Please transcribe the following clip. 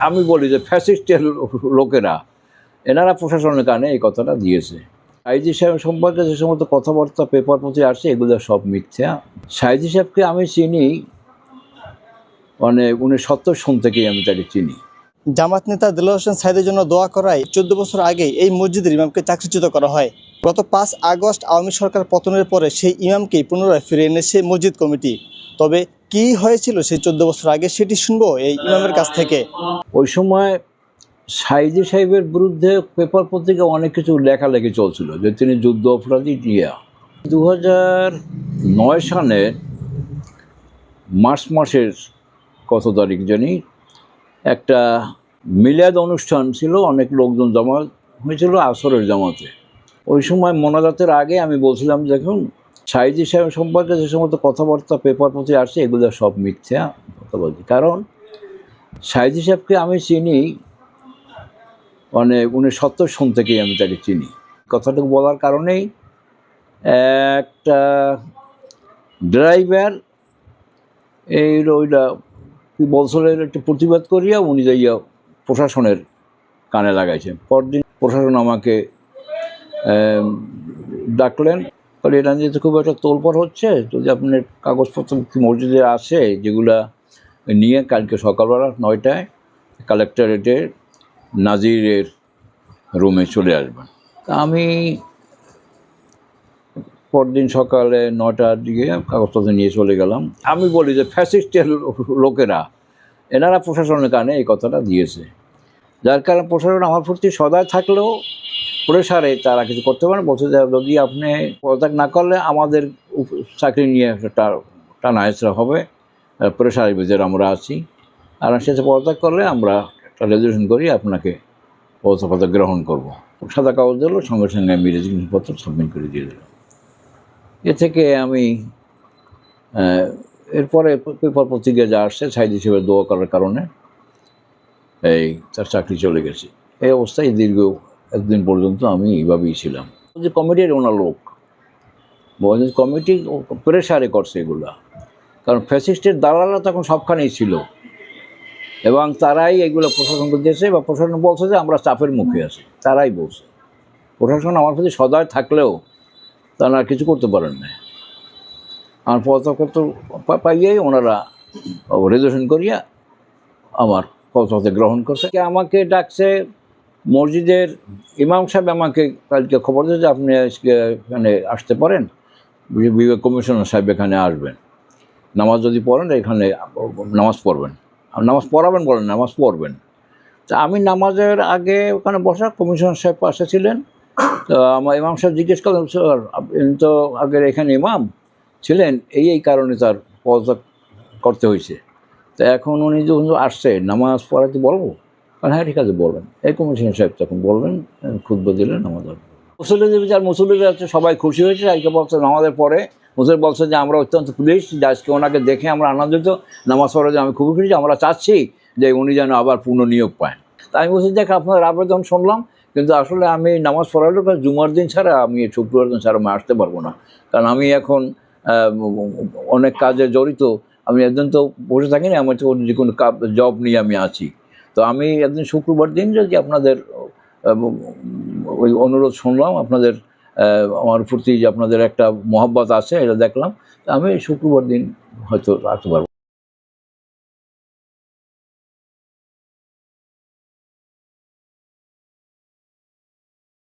আমি বলি যে ফ্যাসিস্টের লোকেরা এনারা প্রশাসনের কানে এই কথাটা দিয়েছে। সাইদি সাহেব সম্পর্কে যে সমস্ত কথাবার্তা পেপার প্রতি আসছে এগুলো সব মিথ্যা। সাইদি সাহেবকে আমি চিনি, মানে 1970 সন থেকেই আমি তাকে চিনি। জামাত নেতা দেলোয়ার হোসেন সাঈদের জন্য দোয়া করায় 14 বছর আগে এই মসজিদের ইমামকে চাকরিচ্যুত করা হয়। গত 5 আগস্ট আওয়ামী সরকার পতনের পরে সেই ইমামকেই পুনরায় ফিরে এনেছে মসজিদ কমিটি। তবে কি হয়েছিল সেই 14 বছর আগে সেটি শুনবো এই ইমামের কাছ থেকে। ওই সময় সাইদি সাহেবের বিরুদ্ধে পেপার পত্রিকা অনেক কিছু লেখালেখি চলছিল যে তিনি যুদ্ধ অপরাধী দিয়া। 2009 সালের মার্চ মাসের কত তারিখ জানি একটা মিলাদ অনুষ্ঠান ছিল, অনেক লোকজন জমা হয়েছিল আসরের জামাতে। ওই সময় মোনাজাতের আগে আমি বলছিলাম, দেখুন সাইদি সাহেব সম্পর্কে যে সমস্ত কথাবার্তা পেপার প্রতি আসছে এগুলো সব মিথ্যা কথা বলছি। কারণ সাইদি সাহেবকে আমি চিনি, মানে 1970 সন থেকেই আমি তাকে চিনি। কথাটুকু বলার কারণেই একটা ড্রাইভার ওইটা কি বলছিল একটু প্রতিবাদ করিয়া উনি যাইয়া প্রশাসনের কানে লাগাইছেন। পরদিন প্রশাসন আমাকে ডাকলেন, বলে এটা নিয়ে তো খুব একটা তোলপাড় হচ্ছে, যদি আপনার কাগজপত্র মসজিদে আছে যেগুলা নিয়ে কালকে সকালবেলা 9টায় কালেক্টরেটে নাজিরের রুমে চলে আসবেন। তা আমি পরদিন সকালে 9টার দিকে কাগজপত্র নিয়ে চলে গেলাম। আমি বলি যে ফ্যাসিস্টের লোকেরা এনারা প্রশাসনের কানে এই কথাটা দিয়েছে, যার কারণে প্রশাসন আমার প্রতি সদয় থাকলেও প্রেসারে তারা কিছু করতে পারে। বলছে যে যদি আপনি পদত্যাগ না করলে আমাদের চাকরি নিয়ে একটা টানা হেঁচড়া হবে, প্রেসারের ভিতরে আমরা আছি, আর শেষে পদত্যাগ করলে আমরা একটা রেজুলেশন করি আপনাকে পদত্যাগ গ্রহণ করব। সাদা কাগজ দিল, সঙ্গে সঙ্গে আমি রেজিগনেশনপত্র সাবমিট করে দিয়ে দিলাম। এ থেকে আমি এরপরে পেপার পত্রিকা যা আসছে সাইদি হিসেবে দোয়া করার কারণে এই তার চাকরি চলে গেছে। এই অবস্থায় দীর্ঘ একদিন পর্যন্ত আমি এইভাবেই ছিলাম। যে কমিটির ওনার লোক কমিটি প্রেসারে করছে এগুলা, কারণ ফ্যাসিস্টের দালালরা তখন সবখানেই ছিল এবং তারাই এগুলো প্রশাসনকে দিয়েছে বা প্রশাসন বলছে যে আমরা চাপের মুখে আছি, তারাই বলছে। প্রশাসন আমার প্রতি সদয় থাকলেও তারা কিছু করতে পারেন না। আমার পদত্যাগপত্র পাইয়েই ওনারা রেজুলেশন করিয়া আমার পদত্যাগ গ্রহণ করছে। আমাকে ডাকছে মসজিদের ইমাম সাহেব, আমাকে কালকে খবর দিয়েছে আপনি এখানে আসতে পারেন, বিভাগ কমিশনার সাহেব এখানে আসবেন, নামাজ যদি পড়েন এখানে নামাজ পড়বেন, নামাজ পড়াবেন বলেন, নামাজ পড়বেন। তা আমি নামাজের আগে ওখানে বসা, কমিশনার সাহেব পাশে ছিলেন। তো আমার ইমাম সাহেব জিজ্ঞেস করলেন, স্যার আপনি তো আগের এখানে ইমাম ছিলেন, এই কারণে তার পদত্যাগ করতে হয়েছে, তা এখন উনি যখন আসছে নামাজ পড়াতে বলবো? কারণ হ্যাঁ ঠিক আছে বলবেন। এই কমিশনার সাহেব তখন বললেন, খুতবা দিলেন আমাদের। মুসলিম যার মুসলিমরা হচ্ছে সবাই খুশি হয়েছে। আজকে বলছে নামাজের পরে মুসলিম বলছে যে আমরা অত্যন্ত প্লিজ যে আজকে ওনাকে দেখে আমরা আনন্দিত, নামাজ পড়ে যে আমি খুবই খুশি, আমরা চাচ্ছি যে উনি যেন আবার পুনর্নিয়োগ পান। তা আমি বলছি দেখ আপনার আবেদন শুনলাম, কিন্তু আসলে আমি নামাজ পড়ালেও জুমার দিন ছাড়া আমি শুক্রবার দিন ছাড়া আমি আসতে পারবো না, কারণ আমি এখন অনেক কাজে জড়িত। আমি একদিন তো বসে থাকিনি, আমার তো যে কোনো জব নিয়ে আমি আছি। তো আমি একদিন শুক্রবার দিন যদি আপনাদের ওই অনুরোধ শুনলাম, আপনাদের আমার প্রতি যে আপনাদের একটা মহব্বত আছে এটা দেখলাম, আমি শুক্রবার দিন হয়তো আসতে পারবো।